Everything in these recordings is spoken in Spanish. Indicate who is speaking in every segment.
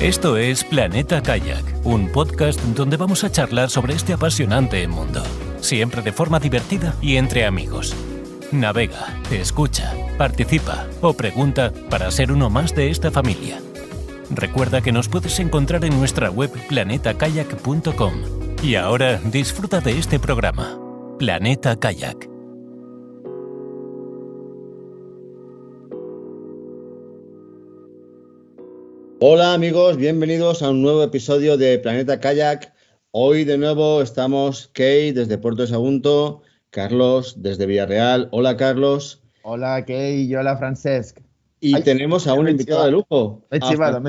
Speaker 1: Esto es Planeta Kayak, un podcast donde vamos a charlar sobre este apasionante mundo, siempre de forma divertida y entre amigos. Navega, escucha, participa o pregunta para ser uno más de esta familia. Recuerda que nos puedes encontrar en nuestra web planetakayak.com. Y ahora disfruta de este programa, Planeta Kayak.
Speaker 2: Hola amigos, bienvenidos a un nuevo episodio de Planeta Kayak. Hoy de nuevo estamos Kei desde Puerto de Sagunto, Carlos desde Villarreal. Hola Carlos.
Speaker 3: Hola Kei y hola Francesc.
Speaker 2: Y tenemos a un invitado de lujo.
Speaker 3: Me he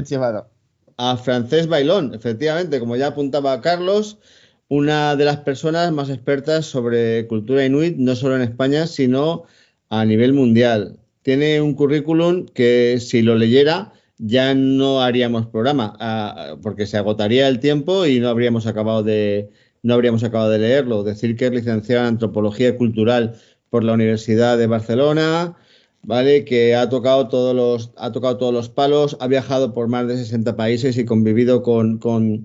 Speaker 3: chivado.
Speaker 2: A Francesc Bailón, efectivamente, como ya apuntaba Carlos, una de las personas más expertas sobre cultura inuit, no solo en España, sino a nivel mundial. Tiene un currículum que si lo leyera ya no haríamos programa, porque se agotaría el tiempo y no habríamos acabado de leerlo. Decir que es licenciado en Antropología Cultural por la Universidad de Barcelona, ¿vale? Que ha tocado todos los palos, ha viajado por más de 60 países y convivido con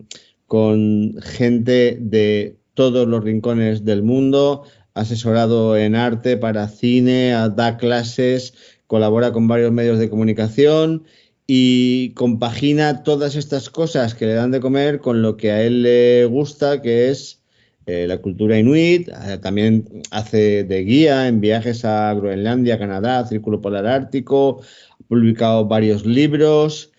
Speaker 2: gente de todos los rincones del mundo, ha asesorado en arte para cine, da clases, colabora con varios medios de comunicación y compagina todas estas cosas que le dan de comer con lo que a él le gusta, que es la cultura inuit. También hace de guía en viajes a Groenlandia, Canadá, Círculo Polar Ártico, ha publicado varios libros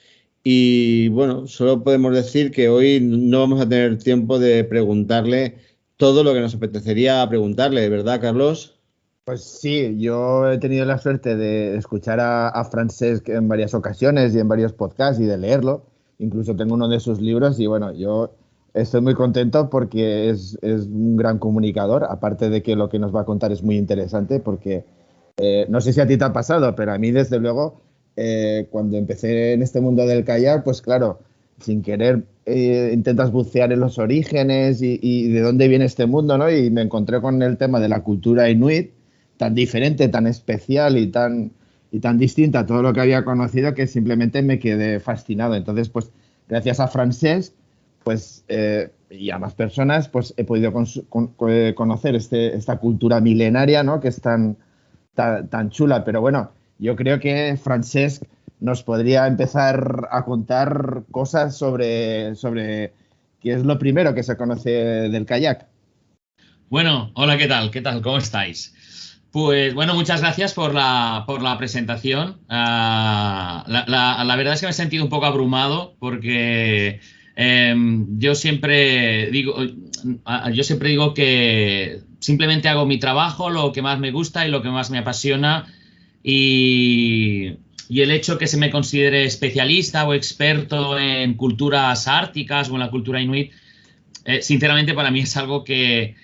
Speaker 2: y bueno, solo podemos decir que hoy no vamos a tener tiempo de preguntarle todo lo que nos apetecería preguntarle, ¿verdad, Carlos?
Speaker 3: Pues sí, yo he tenido la suerte de escuchar a Francesc en varias ocasiones y en varios podcasts y de leerlo. Incluso tengo uno de sus libros y bueno, yo estoy muy contento porque es un gran comunicador, aparte de que lo que nos va a contar es muy interesante porque no sé si a ti te ha pasado, pero a mí desde luego cuando empecé en este mundo del kayak, pues claro, sin querer intentas bucear en los orígenes y de dónde viene este mundo, ¿no? Y me encontré con el tema de la cultura inuit, tan diferente, tan especial y tan distinta a todo lo que había conocido que simplemente me quedé fascinado. Entonces, pues, gracias a Francesc, pues, y a más personas, pues he podido conocer esta cultura milenaria, ¿no? Que es tan chula. Pero bueno, yo creo que Francesc nos podría empezar a contar cosas sobre qué es lo primero que se conoce del kayak.
Speaker 4: Bueno, hola, ¿qué tal? ¿Qué tal? ¿Cómo estáis? Pues bueno, muchas gracias por la presentación. La verdad es que me he sentido un poco abrumado porque yo siempre digo que simplemente hago mi trabajo, lo que más me gusta y lo que más me apasiona, y el hecho que se me considere especialista o experto en culturas árticas o en la cultura inuit, sinceramente para mí es algo que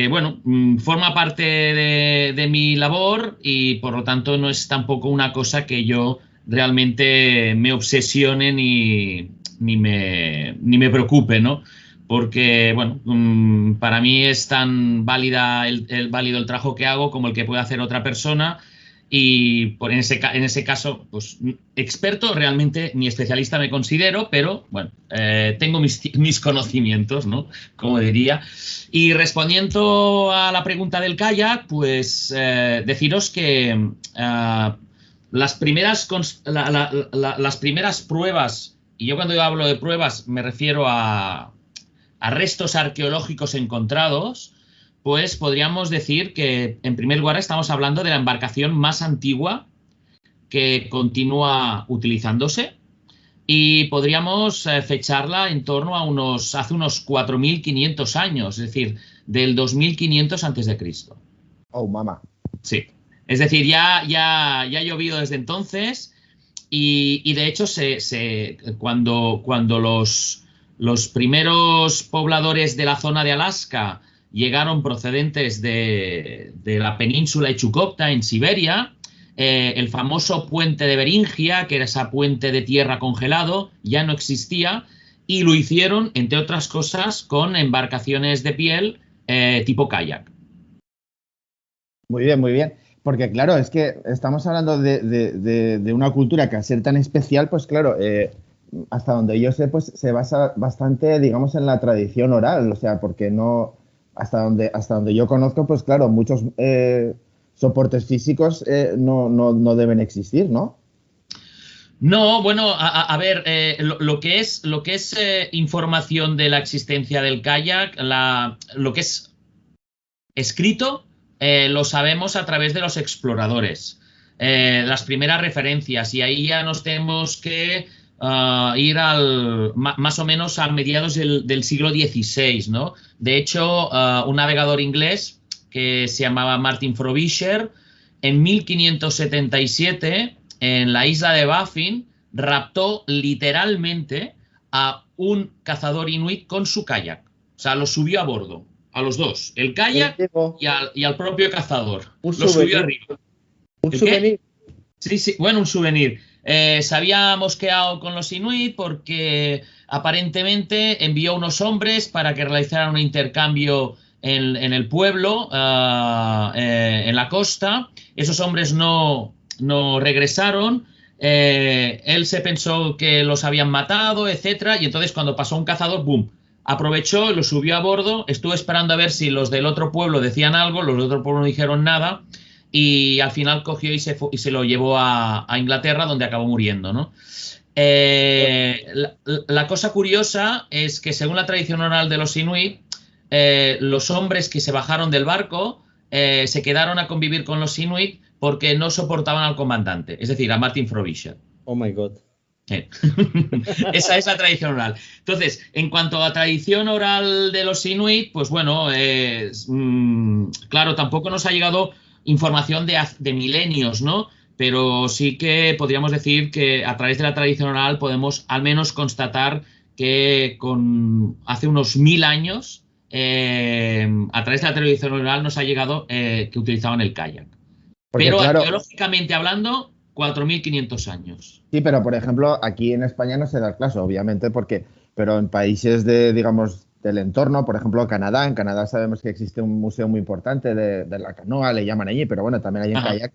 Speaker 4: bueno, forma parte de mi labor y por lo tanto no es tampoco una cosa que yo realmente me obsesione ni me preocupe, ¿no? Porque, bueno, para mí es tan válido el trabajo que hago como el que puede hacer otra persona. Y en ese caso, pues experto realmente ni especialista me considero, pero bueno, tengo mis conocimientos, ¿no? Como diría. Y respondiendo a la pregunta del kayak, pues deciros que las primeras pruebas, y yo cuando hablo de pruebas me refiero a restos arqueológicos encontrados, pues podríamos decir que, en primer lugar, estamos hablando de la embarcación más antigua que continúa utilizándose y podríamos fecharla en torno a hace unos 4.500 años, es decir, del 2500 antes de Cristo.
Speaker 3: Oh, mamá.
Speaker 4: Sí, es decir, ya ha llovido desde entonces y de hecho cuando los primeros pobladores de la zona de Alaska llegaron procedentes de la península de Chukotka en Siberia, el famoso puente de Beringia, que era ese puente de tierra congelado, ya no existía y lo hicieron, entre otras cosas, con embarcaciones de piel tipo kayak.
Speaker 3: Muy bien, muy bien. Porque claro, es que estamos hablando de una cultura que al ser tan especial, pues claro, hasta donde yo sé, pues se basa bastante, digamos, en la tradición oral, o sea, porque no, hasta donde yo conozco, pues claro, muchos soportes físicos no deben existir, ¿no?
Speaker 4: No, bueno, a ver, lo que es información de la existencia del kayak, lo que es escrito, lo sabemos a través de los exploradores. Las primeras referencias, y ahí ya nos tenemos que ir más o menos a mediados del siglo XVI, ¿no? De hecho, un navegador inglés que se llamaba Martin Frobisher, en 1577, en la isla de Baffin, raptó literalmente a un cazador inuit con su kayak. O sea, lo subió a bordo, a los dos, el kayak y al propio cazador. Lo subió arriba.
Speaker 2: ¿Un souvenir?
Speaker 4: Sí, bueno, un souvenir. Se había mosqueado con los inuit porque aparentemente envió unos hombres para que realizaran un intercambio en el pueblo, en la costa. Esos hombres no regresaron. Él se pensó que los habían matado, etcétera, y entonces cuando pasó un cazador, ¡boom!, aprovechó, lo subió a bordo, estuvo esperando a ver si los del otro pueblo decían algo, los del otro pueblo no dijeron nada, y al final cogió y se lo llevó a Inglaterra, donde acabó muriendo, ¿no? La cosa curiosa es que, según la tradición oral de los inuit, los hombres que se bajaron del barco se quedaron a convivir con los inuit porque no soportaban al comandante, es decir, a Martin Frobisher.
Speaker 2: Oh my God.
Speaker 4: Esa es la tradición oral. Entonces, en cuanto a la tradición oral de los inuit, pues bueno, claro, tampoco nos ha llegado información de milenios, ¿no? Pero sí que podríamos decir que a través de la tradición oral podemos al menos constatar que hace unos 1000 años, a través de la tradición oral nos ha llegado que utilizaban el kayak.
Speaker 3: Porque,
Speaker 4: pero
Speaker 3: claro,
Speaker 4: arqueológicamente hablando, 4.500 años.
Speaker 3: Sí, pero por ejemplo, aquí en España no se da el caso, obviamente, pero en países digamos, del entorno, por ejemplo, Canadá, en Canadá sabemos que existe un museo muy importante de la canoa, le llaman allí, pero bueno, también hay en kayak.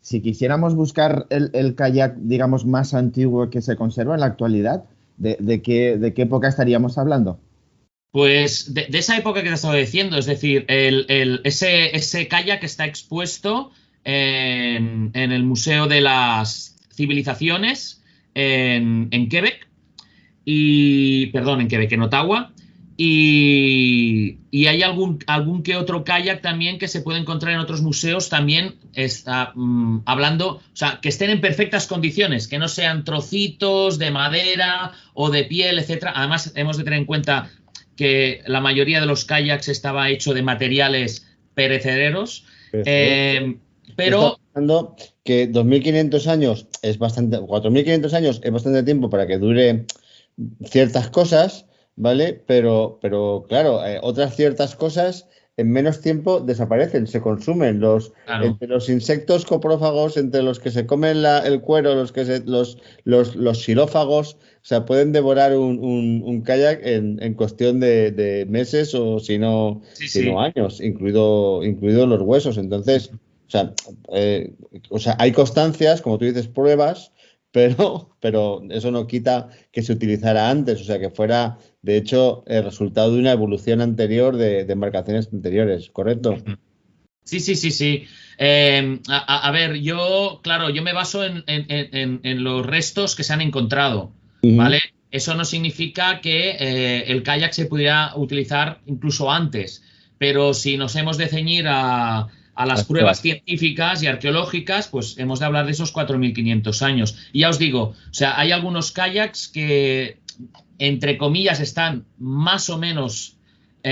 Speaker 3: Si quisiéramos buscar el kayak, digamos, más antiguo que se conserva en la actualidad, ¿de qué época estaríamos hablando?
Speaker 4: Pues de esa época que te estaba diciendo, es decir, ese kayak está expuesto en el Museo de las Civilizaciones en Quebec, en Ottawa, y hay algún que otro kayak también que se puede encontrar en otros museos también, hablando, o sea, que estén en perfectas condiciones, que no sean trocitos de madera o de piel, etcétera. Además, hemos de tener en cuenta que la mayoría de los kayaks estaba hecho de materiales perecederos, pero...
Speaker 2: Estamos que 2.500 años es bastante, 4.500 años es bastante tiempo para que dure ciertas cosas, ¿vale? Pero claro, otras ciertas cosas en menos tiempo desaparecen, se consumen.
Speaker 4: Claro.
Speaker 2: Entre los insectos coprófagos, entre los que se comen el cuero, los xilófagos, o sea, pueden devorar un kayak en cuestión de meses o si no años, incluidos los huesos. Entonces, o sea, hay constancias, como tú dices, pruebas, pero eso no quita que se utilizara antes, o sea, que fuera, de hecho, el resultado de una evolución anterior de embarcaciones anteriores, ¿correcto?
Speaker 4: Sí. A ver, yo me baso en los restos que se han encontrado, ¿vale? Eso no significa que el kayak se pudiera utilizar incluso antes, pero si nos hemos de ceñir a las pruebas científicas y arqueológicas, pues hemos de hablar de esos 4.500 años. Y ya os digo, o sea, hay algunos kayaks que, entre comillas, están más o menos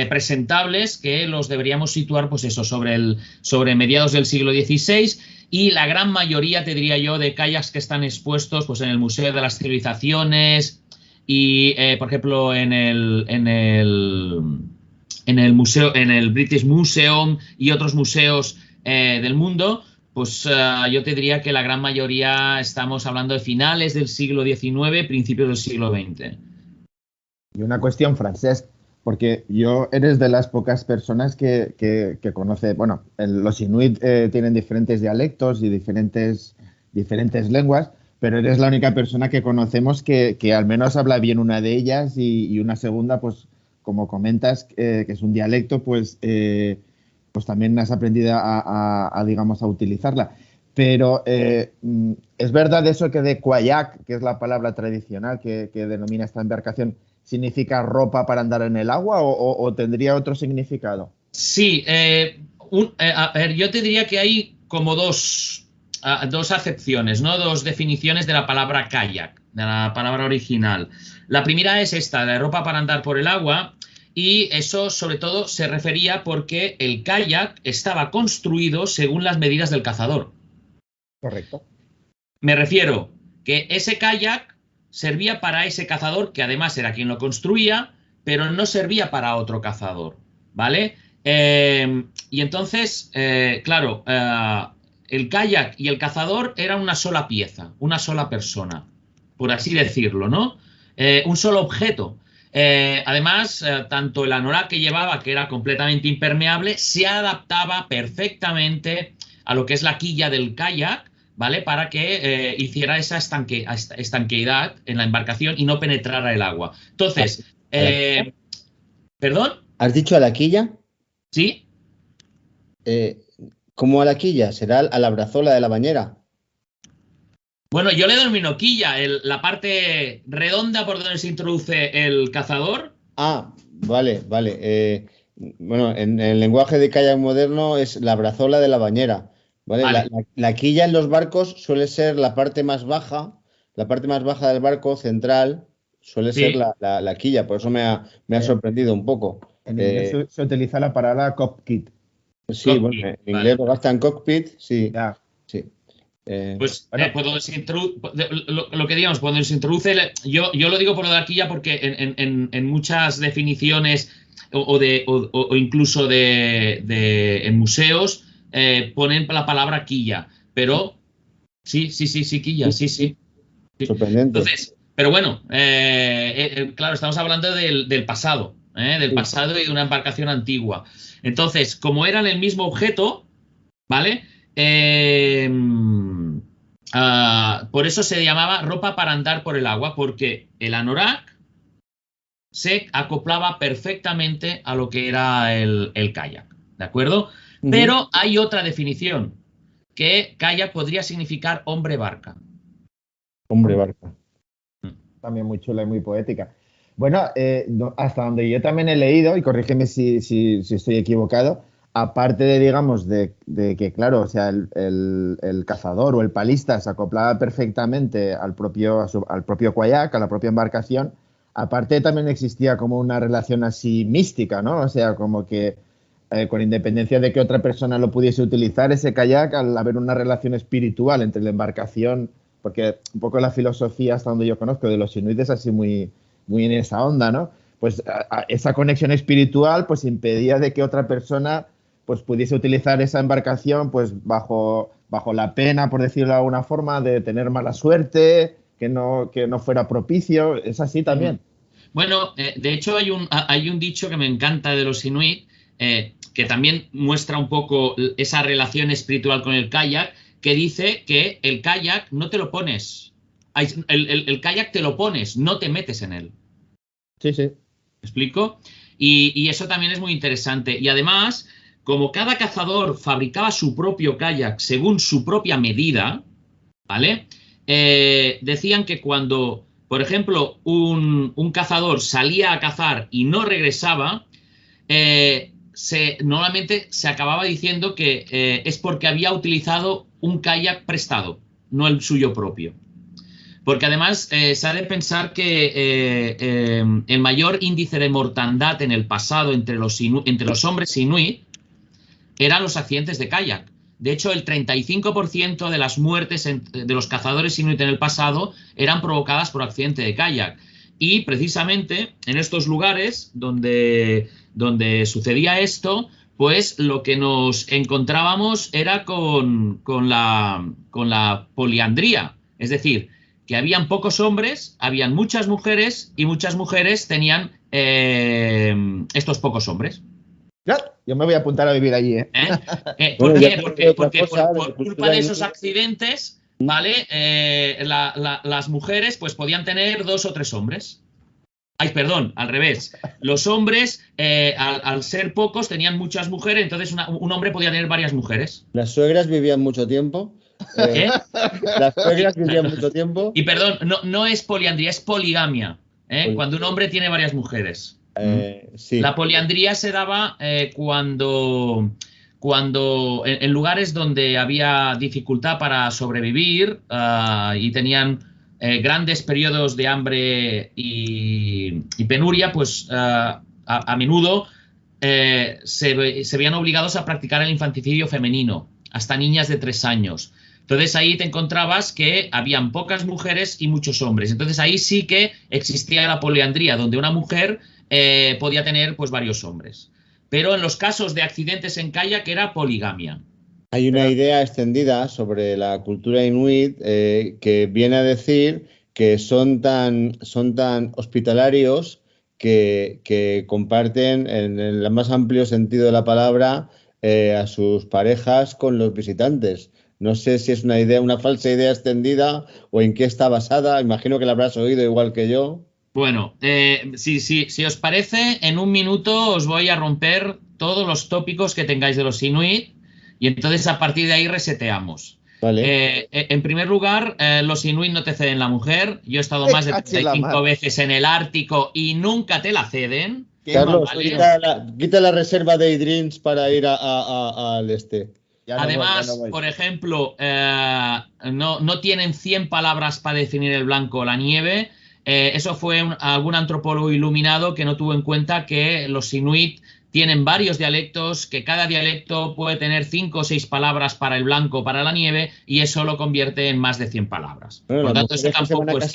Speaker 4: presentables, que los deberíamos situar, pues eso, sobre mediados del siglo XVI, y la gran mayoría, te diría yo, de kayaks que están expuestos pues en el Museo de las Civilizaciones y, por ejemplo, en el museo, en el British Museum y otros museos del mundo, pues yo te diría que la gran mayoría estamos hablando de finales del siglo XIX, principios del siglo XX.
Speaker 3: Y una cuestión, Francesc, porque eres de las pocas personas que conoce, bueno, los inuit tienen diferentes dialectos y diferentes lenguas, pero eres la única persona que conocemos que al menos habla bien una de ellas y una segunda, pues como comentas, que es un dialecto, pues también has aprendido digamos, a utilizarla. Pero ¿es verdad eso que de kayak, que es la palabra tradicional que denomina esta embarcación, significa ropa para andar en el agua o tendría otro significado?
Speaker 4: Sí, a ver, yo te diría que hay como dos acepciones, ¿no? Dos definiciones de la palabra kayak, de la palabra original. La primera es esta, de ropa para andar por el agua, y eso sobre todo se refería porque el kayak estaba construido según las medidas del cazador.
Speaker 3: Correcto.
Speaker 4: Me refiero que ese kayak servía para ese cazador, que además era quien lo construía, pero no servía para otro cazador, ¿vale? Y entonces, claro, el kayak y el cazador eran una sola pieza, una sola persona, por así decirlo, ¿no? Un solo objeto. Además, tanto el anorak que llevaba, que era completamente impermeable, se adaptaba perfectamente a lo que es la quilla del kayak, ¿vale? Para que hiciera esa estanqueidad en la embarcación y no penetrara el agua. Entonces, ¿perdón?
Speaker 2: ¿Has dicho a la quilla?
Speaker 4: ¿Sí?
Speaker 2: ¿Cómo a la quilla? ¿Será a la brazola de la bañera?
Speaker 4: Bueno, yo le denomino quilla, la parte redonda por donde se introduce el cazador.
Speaker 2: Ah, vale. Bueno, en el lenguaje de kayak moderno es la brazola de la bañera. ¿Vale?
Speaker 4: Vale.
Speaker 2: La quilla en los barcos suele ser la parte más baja del barco central suele ser la quilla, por eso me ha sorprendido un poco.
Speaker 3: En inglés se utiliza la palabra cockpit.
Speaker 2: Sí, bueno, en inglés lo gastan cockpit, sí.
Speaker 3: Ya.
Speaker 2: Sí.
Speaker 4: Pues cuando lo que digamos, cuando se introduce, yo lo digo por lo de la quilla porque en muchas definiciones o incluso en museos ponen la palabra quilla, pero sí, quilla, sí.
Speaker 2: Sorprendente.
Speaker 4: Entonces, pero bueno, claro, estamos hablando del pasado, del pasado y de una embarcación antigua. Entonces, como eran el mismo objeto, ¿vale? Por eso se llamaba ropa para andar por el agua, porque el anorak se acoplaba perfectamente a lo que era el kayak, ¿de acuerdo? Pero hay otra definición, que kayak podría significar hombre barca.
Speaker 2: Hombre barca.
Speaker 3: También muy chula y muy poética. Bueno, hasta donde yo también he leído, y corrígeme si estoy equivocado, aparte de, digamos, de que, claro, o sea, el cazador o el palista se acoplaba perfectamente al propio kayak, a la propia embarcación, aparte también existía como una relación así mística, ¿no? O sea, como que con independencia de que otra persona lo pudiese utilizar, ese kayak, al haber una relación espiritual entre la embarcación, porque un poco la filosofía, hasta donde yo conozco, de los inuit es así muy en esa onda, ¿no? Pues esa conexión espiritual pues impedía de que otra persona pues pudiese utilizar esa embarcación pues bajo la pena, por decirlo de alguna forma, de tener mala suerte, que no fuera propicio. ¿Es así también?
Speaker 4: Bueno, de hecho hay un dicho que me encanta de los inuit, que también muestra un poco esa relación espiritual con el kayak, que dice que el kayak no te lo pones, el kayak te lo pones, no te metes en él.
Speaker 3: Sí.
Speaker 4: ¿Me explico? Y eso también es muy interesante. Y además, como cada cazador fabricaba su propio kayak según su propia medida, ¿vale? Decían que cuando, por ejemplo, un cazador salía a cazar y no regresaba, normalmente se acababa diciendo que es porque había utilizado un kayak prestado, no el suyo propio. Porque además se ha de pensar que el mayor índice de mortandad en el pasado entre los hombres inuit eran los accidentes de kayak. De hecho, el 35% de las muertes de los cazadores inuit en el pasado eran provocadas por accidente de kayak. Y precisamente en estos lugares donde sucedía esto, pues lo que nos encontrábamos era con la poliandría. Es decir, que habían pocos hombres, habían muchas mujeres y muchas mujeres tenían estos pocos hombres.
Speaker 3: Yo me voy a apuntar a vivir allí, ¿eh?
Speaker 4: ¿Por qué? Porque por culpa de esos accidentes ¿vale? Las mujeres pues podían tener 2 o 3 hombres. Ay, perdón, al revés. Los hombres, al ser pocos, tenían muchas mujeres, entonces un hombre podía tener varias mujeres.
Speaker 2: Las suegras vivían mucho tiempo.
Speaker 4: ¿Eh?
Speaker 2: Las suegras vivían mucho tiempo.
Speaker 4: Y perdón, no es poliandría, es poligamia. Cuando un hombre tiene varias mujeres.
Speaker 2: Sí.
Speaker 4: La poliandría se daba cuando en lugares donde había dificultad para sobrevivir y tenían grandes periodos de hambre y penuria, pues a menudo se veían obligados a practicar el infanticidio femenino, hasta niñas de 3 años. Entonces ahí te encontrabas que habían pocas mujeres y muchos hombres. Entonces ahí sí que existía la poliandría, donde una mujer podía tener pues varios hombres. Pero en los casos de accidentes en kayak era poligamia.
Speaker 2: Hay una idea extendida sobre la cultura inuit que viene a decir que son tan hospitalarios que comparten en el más amplio sentido de la palabra a sus parejas con los visitantes. No sé si es una falsa idea extendida o en qué está basada. Imagino que la habrás oído igual que yo.
Speaker 4: Bueno, si os parece, en un minuto os voy a romper todos los tópicos que tengáis de los inuit y entonces a partir de ahí reseteamos.
Speaker 2: Vale.
Speaker 4: En primer lugar, los inuit no te ceden la mujer. Yo he estado más de 35 veces en el Ártico y nunca te la ceden.
Speaker 2: Carlos, ¿vale? quita la reserva de Idrins para ir al este.
Speaker 4: Además, por ejemplo, no tienen 100 palabras para definir el blanco o la nieve. Eso fue algún antropólogo iluminado que no tuvo en cuenta que los inuit tienen varios dialectos, que cada dialecto puede tener 5 o 6 palabras para el blanco o para la nieve, y eso lo convierte en más de 100 palabras.
Speaker 2: Bueno, por lo tanto, eso tampoco es...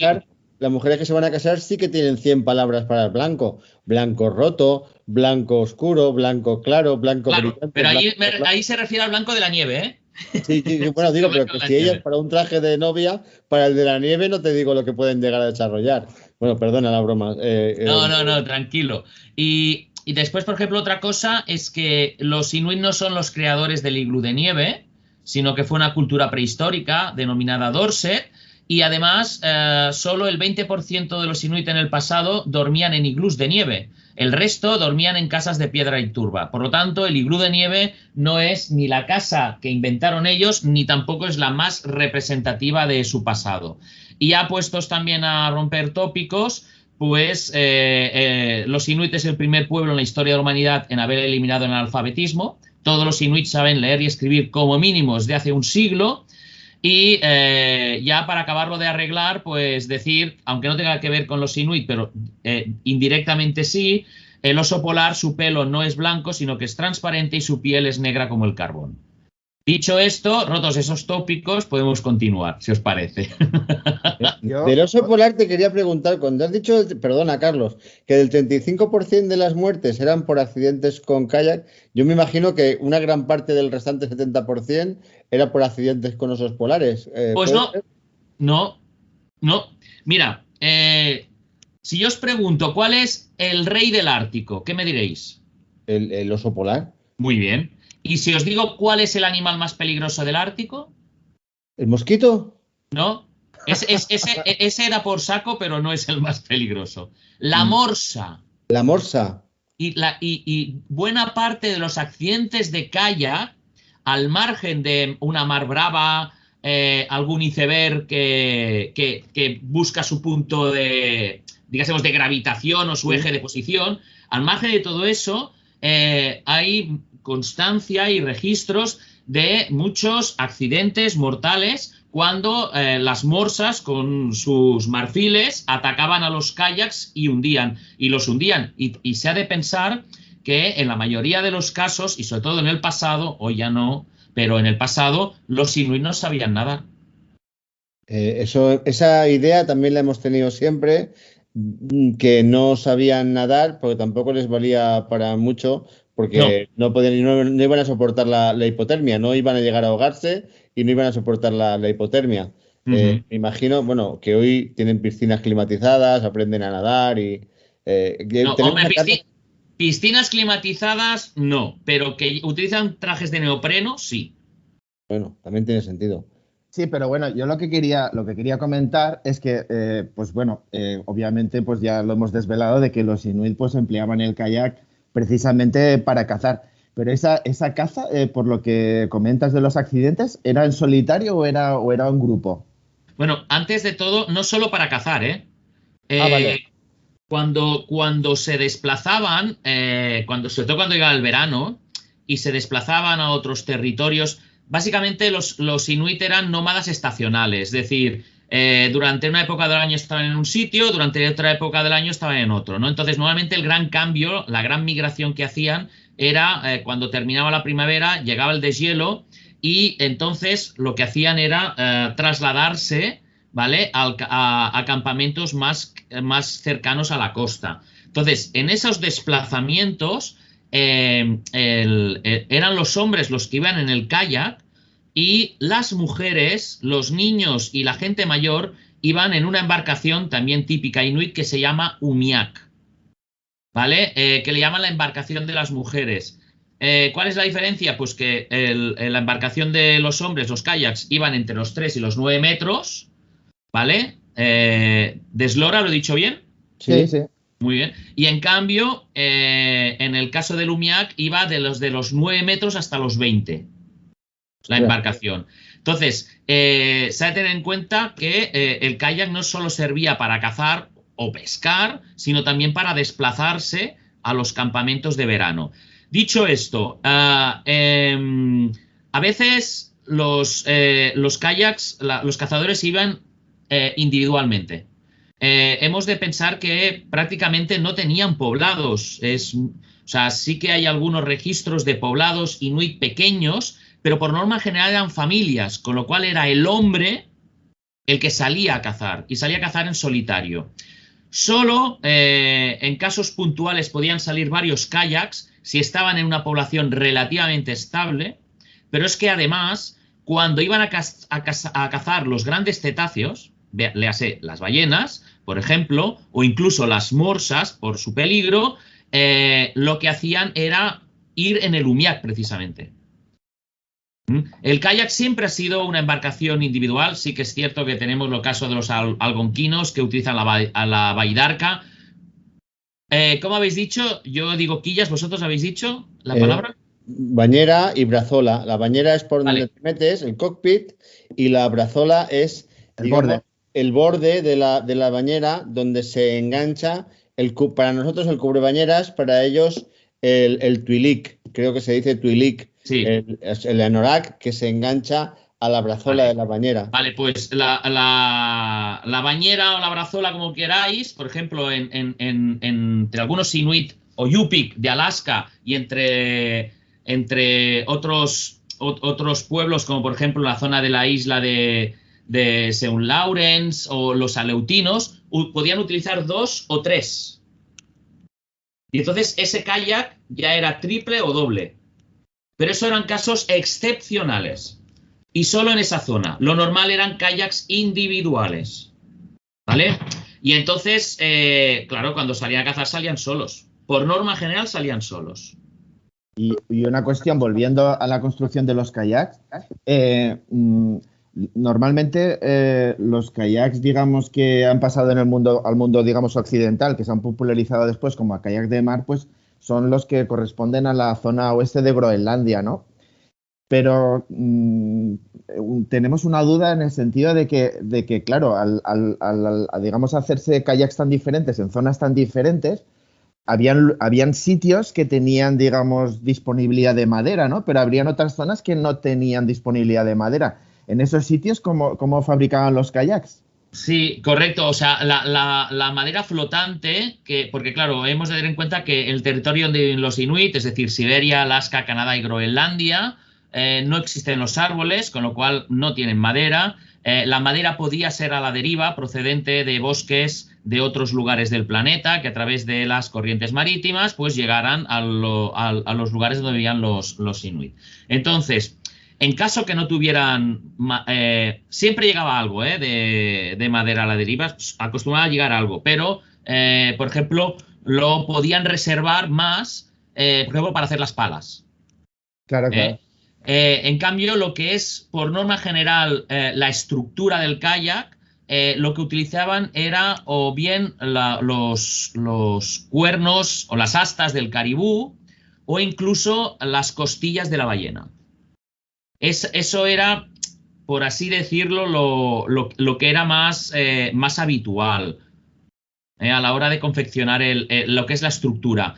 Speaker 2: Las mujeres que se van a casar sí que tienen 100 palabras para el blanco. Blanco roto, blanco oscuro, blanco claro, blanco brillante.
Speaker 4: Pero ahí se refiere al blanco de la nieve, ¿eh?
Speaker 2: Sí, bueno, digo, pero que si ellas para un traje de novia, para el de la nieve no te digo lo que pueden llegar a desarrollar. Bueno, perdona la broma.
Speaker 4: No, tranquilo. Y después, por ejemplo, otra cosa es que los inuit no son los creadores del iglú de nieve, sino que fue una cultura prehistórica denominada Dorset. Y además, solo el 20% de los inuit en el pasado dormían en iglús de nieve. El resto dormían en casas de piedra y turba. Por lo tanto, el iglú de nieve no es ni la casa que inventaron ellos, ni tampoco es la más representativa de su pasado. Y ya puestos también a romper tópicos, pues los inuit es el primer pueblo en la historia de la humanidad en haber eliminado el analfabetismo. Todos los inuit saben leer y escribir como mínimo desde hace un siglo. Y ya para acabarlo de arreglar, pues decir, aunque no tenga que ver con los inuit, pero indirectamente sí, el oso polar, su pelo no es blanco, sino que es transparente y su piel es negra como el carbón. Dicho esto, rotos esos tópicos, podemos continuar, si os parece.
Speaker 2: Del oso polar te quería preguntar, cuando has dicho, perdona Carlos, que del 35% de las muertes eran por accidentes con kayak, yo me imagino que una gran parte del restante 70% era por accidentes con osos polares.
Speaker 4: Pues no. Mira, si yo os pregunto cuál es el rey del Ártico, ¿qué me diréis?
Speaker 2: ¿El oso polar?
Speaker 4: Muy bien. ¿Y si os digo cuál es el animal más peligroso del Ártico?
Speaker 2: ¿El mosquito?
Speaker 4: No. Ese era por saco, pero no es el más peligroso. La morsa.
Speaker 2: La morsa.
Speaker 4: Y buena parte de los accidentes de kayak, al margen de una mar brava, algún iceberg que busca su punto de, digamos, de gravitación o su eje de posición, al margen de todo eso, hay constancia y registros de muchos accidentes mortales cuando las morsas con sus marfiles atacaban a los kayaks y los hundían. Y se ha de pensar que en la mayoría de los casos, y sobre todo en el pasado, hoy ya no, pero en el pasado, los inuit no sabían nadar.
Speaker 2: Esa idea también la hemos tenido siempre, que no sabían nadar porque tampoco les valía para mucho, porque no iban a soportar la hipotermia, no iban a llegar a ahogarse y no iban a soportar la hipotermia. Me imagino, bueno, que hoy tienen piscinas climatizadas, aprenden a nadar y...
Speaker 4: piscinas climatizadas no, pero que utilizan trajes de neopreno, sí.
Speaker 2: Bueno, también tiene sentido.
Speaker 3: Sí, pero bueno, yo lo que quería comentar es que, pues bueno, obviamente pues ya lo hemos desvelado de que los inuit pues empleaban el kayak precisamente para cazar. Pero esa caza, por lo que comentas de los accidentes, ¿era en solitario o era en grupo?
Speaker 4: Bueno, antes de todo, no solo para cazar, ¿eh?
Speaker 3: Ah, vale.
Speaker 4: Cuando se desplazaban, sobre todo cuando llegaba el verano y se desplazaban a otros territorios, básicamente los inuit eran nómadas estacionales, es decir, durante una época del año estaban en un sitio, durante otra época del año estaban en otro, ¿no? Entonces, normalmente el gran cambio, la gran migración que hacían era cuando terminaba la primavera, llegaba el deshielo y entonces lo que hacían era trasladarse, ¿vale? A campamentos más cercanos a la costa. Entonces, en esos desplazamientos eran los hombres los que iban en el kayak y las mujeres, los niños y la gente mayor iban en una embarcación también típica inuit que se llama umiak, ¿vale? Que le llaman la embarcación de las mujeres. ¿Cuál es la diferencia? Pues que la embarcación de los hombres, los kayaks, iban entre los 3 y los 9 metros, ¿vale? ¿Deslora, lo he dicho bien?
Speaker 3: Sí, sí.
Speaker 4: Muy bien. Y en cambio, en el caso del umiak, iba de los 9 metros hasta los 20, la embarcación. Entonces, se ha de tener en cuenta que el kayak no solo servía para cazar o pescar, sino también para desplazarse a los campamentos de verano. Dicho esto, a veces los kayaks, los cazadores iban individualmente. Hemos de pensar que prácticamente no tenían poblados. O sea, sí que hay algunos registros de poblados inuit pequeños, pero por norma general eran familias, con lo cual era el hombre el que salía a cazar, y salía a cazar en solitario. Solo en casos puntuales podían salir varios kayaks si estaban en una población relativamente estable, pero es que además, cuando iban a cazar los grandes cetáceos, léase las ballenas, por ejemplo, o incluso las morsas, por su peligro, lo que hacían era ir en el umiak, precisamente. El kayak siempre ha sido una embarcación individual. Sí que es cierto que tenemos el caso de los algonquinos que utilizan la baidarca. ¿Cómo habéis dicho? Yo digo quillas, ¿vosotros habéis dicho la palabra?
Speaker 2: Bañera y brazola. La bañera es por donde te metes, el cockpit, y la brazola es el borde de la bañera donde se engancha. Para nosotros el cubrebañeras, para ellos el twilik, creo que se dice twilik.
Speaker 4: Sí.
Speaker 2: El anorak que se engancha a la brazola de la bañera.
Speaker 4: Vale, pues la bañera o la brazola, como queráis, por ejemplo, entre algunos inuit o yupik de Alaska y entre otros pueblos, como por ejemplo la zona de la isla de St. Lawrence o los aleutinos, podían utilizar 2 o 3. Y entonces ese kayak ya era triple o doble. Pero eso eran casos excepcionales. Y solo en esa zona. Lo normal eran kayaks individuales. ¿Vale? Y entonces, claro, cuando salían a cazar salían solos. Por norma general salían solos.
Speaker 3: Y una cuestión, volviendo a la construcción de los kayaks. Normalmente los kayaks, digamos, que han pasado al mundo, digamos, occidental, que se han popularizado después como kayak de mar, pues son los que corresponden a la zona oeste de Groenlandia, ¿no? Pero tenemos una duda en el sentido de que claro, al digamos, hacerse kayaks tan diferentes en zonas tan diferentes, habían sitios que tenían, digamos, disponibilidad de madera, ¿no? Pero habrían otras zonas que no tenían disponibilidad de madera. En esos sitios, ¿cómo fabricaban los kayaks?
Speaker 4: Sí, correcto. O sea, la madera flotante, porque claro, hemos de tener en cuenta que el territorio de los inuit, es decir, Siberia, Alaska, Canadá y Groenlandia, no existen los árboles, con lo cual no tienen madera. La madera podía ser a la deriva, procedente de bosques de otros lugares del planeta, que a través de las corrientes marítimas, pues llegaran a los lugares donde vivían los inuit. Entonces, en caso que no tuvieran, siempre llegaba algo de madera a la deriva, acostumbraba a llegar algo, pero, por ejemplo, lo podían reservar más, por ejemplo, para hacer las palas.
Speaker 3: Claro, claro.
Speaker 4: En cambio, lo que es, por norma general, la estructura del kayak, lo que utilizaban era o bien los cuernos o las astas del caribú o incluso las costillas de la ballena. Eso era, por así decirlo, lo que era más habitual a la hora de confeccionar lo que es la estructura.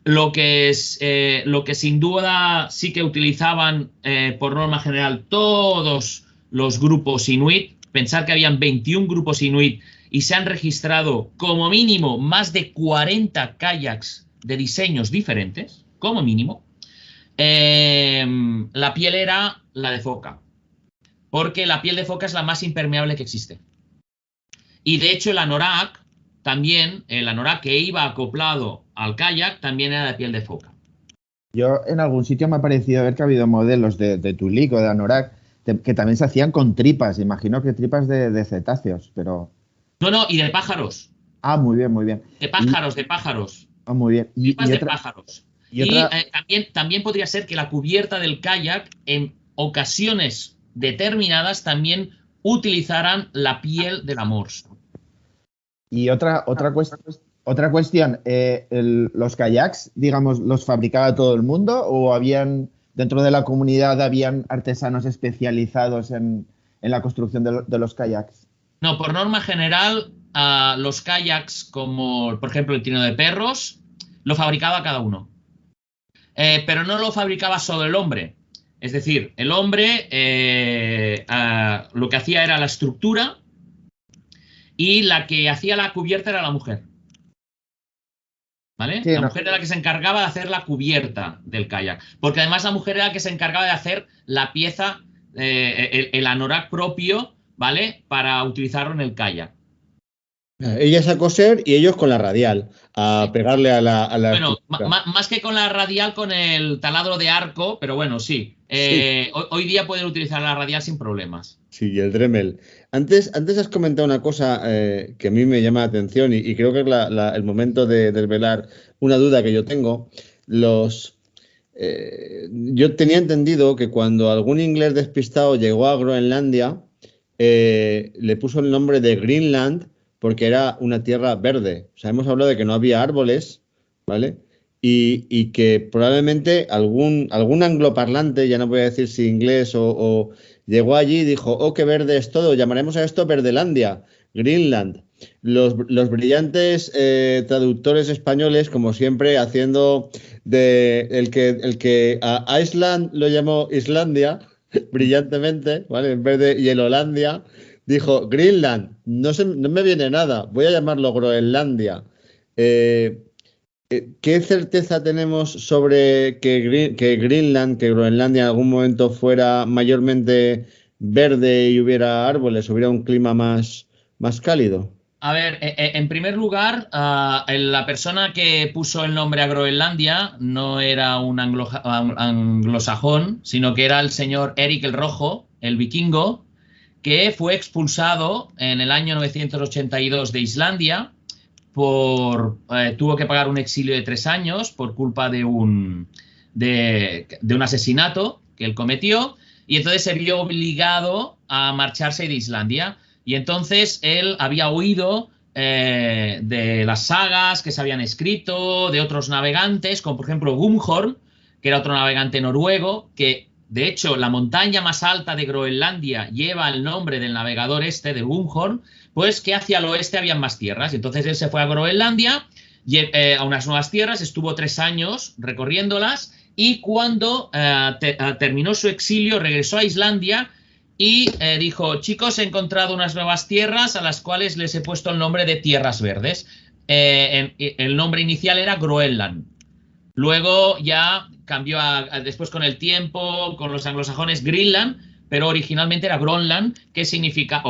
Speaker 4: Lo que sin duda sí que utilizaban por norma general todos los grupos inuit. Pensar que habían 21 grupos inuit y se han registrado como mínimo más de 40 kayaks de diseños diferentes, como mínimo. La piel era la de foca, porque la piel de foca es la más impermeable que existe. Y de hecho el anorak que iba acoplado al kayak también era de piel de foca.
Speaker 3: Yo en algún sitio me ha parecido ver que ha habido modelos de tulik o de anorak que también se hacían con tripas, imagino que tripas de cetáceos, pero...
Speaker 4: No, y de pájaros.
Speaker 3: Ah, muy bien, muy bien.
Speaker 4: De pájaros.
Speaker 3: Ah, muy bien.
Speaker 4: Tripas de pájaros. También podría ser que la cubierta del kayak en ocasiones determinadas también utilizaran la piel del amors.
Speaker 3: Y otra cuestión, ¿los kayaks, digamos, los fabricaba todo el mundo o habían... Dentro de la comunidad habían artesanos especializados en la construcción de los kayaks?
Speaker 4: No, por norma general, los kayaks, como por ejemplo el trino de perros, lo fabricaba cada uno. Pero no lo fabricaba solo el hombre. Es decir, el hombre lo que hacía era la estructura y la que hacía la cubierta era la mujer. ¿Vale? Sí, la mujer era la que se encargaba de hacer la cubierta del kayak. Porque además la mujer era la que se encargaba de hacer la pieza, el anorak propio, ¿vale? Para utilizarlo en el kayak.
Speaker 2: Ellas a coser y ellos con la radial, a pegarle a la
Speaker 4: bueno, más que con la radial, con el taladro de arco, pero bueno, sí. Hoy día pueden utilizar la radial sin problemas.
Speaker 2: Sí, y el Dremel. Antes has comentado una cosa que a mí me llama la atención y creo que es el momento de desvelar una duda que yo tengo. Yo tenía entendido que cuando algún inglés despistado llegó a Groenlandia, le puso el nombre de Greenland porque era una tierra verde. O sea, hemos hablado de que no había árboles, ¿vale? Y que probablemente algún angloparlante, ya no voy a decir si inglés o llegó allí y dijo, oh, qué verde es todo, llamaremos a esto Verdelandia, Greenland. Los brillantes traductores españoles, como siempre, haciendo el que a Iceland lo llamó Islandia, brillantemente, ¿vale? En vez de Yellolandia, dijo Greenland, no me viene nada, voy a llamarlo Groenlandia. ¿Qué certeza tenemos sobre que Greenland, que Groenlandia en algún momento fuera mayormente verde y hubiera árboles, hubiera un clima más cálido?
Speaker 4: A ver, en primer lugar, la persona que puso el nombre a Groenlandia no era un anglosajón, sino que era el señor Eric el Rojo, el vikingo, que fue expulsado en el año 982 de Islandia. Tuvo que pagar un exilio de 3 años por culpa de un asesinato que él cometió, y entonces se vio obligado a marcharse de Islandia. Y entonces él había oído de las sagas que se habían escrito, de otros navegantes, como por ejemplo Gunnhorn, que era otro navegante noruego, que de hecho la montaña más alta de Groenlandia lleva el nombre del navegador de Gunnhorn, pues que hacia el oeste habían más tierras. Y entonces él se fue a Groenlandia, a unas nuevas tierras, estuvo 3 años recorriéndolas, y cuando terminó su exilio regresó a Islandia y dijo, chicos, he encontrado unas nuevas tierras a las cuales les he puesto el nombre de Tierras Verdes. El nombre inicial era Groenland. Luego ya cambió después con el tiempo, con los anglosajones, Greenland, pero originalmente era Groenland, que significa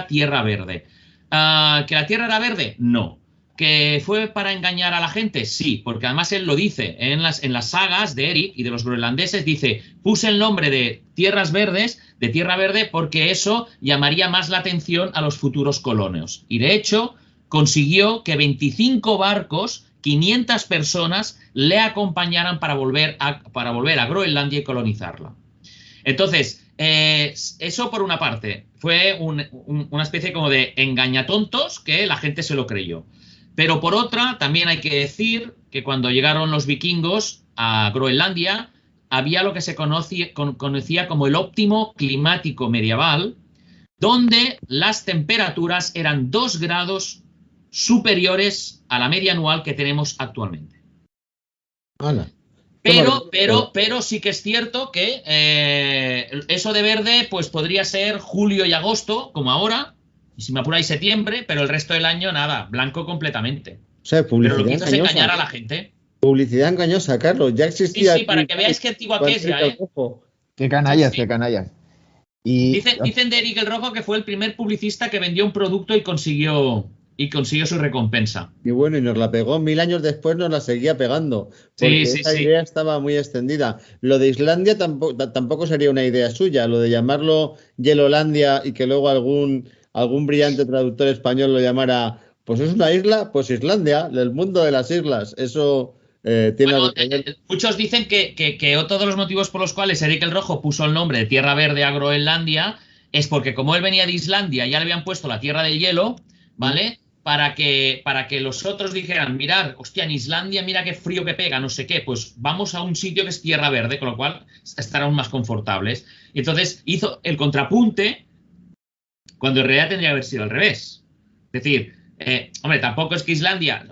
Speaker 4: tierra verde. ¿Que la tierra era verde? No. ¿Que fue para engañar a la gente? Sí, porque además él lo dice en las sagas de Eric y de los groenlandeses, dice, puse el nombre de tierras verdes, de tierra verde, porque eso llamaría más la atención a los futuros colonos. Y de hecho consiguió que 25 barcos 500 personas le acompañaran para volver a Groenlandia y colonizarla. Entonces, eso por una parte, fue una especie como de engañatontos que la gente se lo creyó. Pero por otra, también hay que decir que cuando llegaron los vikingos a Groenlandia, había lo que se conocía como el óptimo climático medieval, donde las temperaturas eran 2 grados superiores a la media anual que tenemos actualmente.
Speaker 2: ¡Hala!
Speaker 4: Pero sí que es cierto que eso de verde pues podría ser julio y agosto, como ahora, y si me apuráis septiembre, pero el resto del año nada, blanco completamente.
Speaker 2: O sea, publicidad
Speaker 4: Pero lo que hizo es
Speaker 2: engañosa.
Speaker 4: engañar a la gente.
Speaker 2: Publicidad engañosa, Carlos. Ya existía.
Speaker 4: Sí, para que veáis qué antigua que es ya, ¿eh?
Speaker 3: Qué canallas,
Speaker 4: Sí.
Speaker 3: qué canallas. Y
Speaker 4: Dicen de Eric el Rojo que fue el primer publicista que vendió un producto y consiguió su recompensa.
Speaker 2: Y bueno, y nos la pegó 1000 años después, nos la seguía pegando. Porque
Speaker 4: Sí,
Speaker 2: esa idea estaba muy extendida. Lo de Islandia tampoco sería una idea suya. Lo de llamarlo Yelolandia y que luego algún brillante traductor español lo llamara, pues es una isla, pues Islandia, el mundo de las islas. Eso tiene algo que ver.
Speaker 4: Muchos dicen que otro de los motivos por los cuales Eric el Rojo puso el nombre de Tierra Verde a Groenlandia es porque como él venía de Islandia, ya le habían puesto la Tierra del Hielo, ¿vale? Para que los otros dijeran, mirad, hostia, en Islandia, mira qué frío que pega, no sé qué, pues vamos a un sitio que es Tierra Verde, con lo cual estarán aún más confortables. Y entonces hizo el contrapunte cuando en realidad tendría que haber sido al revés. Es decir, hombre, tampoco es que Islandia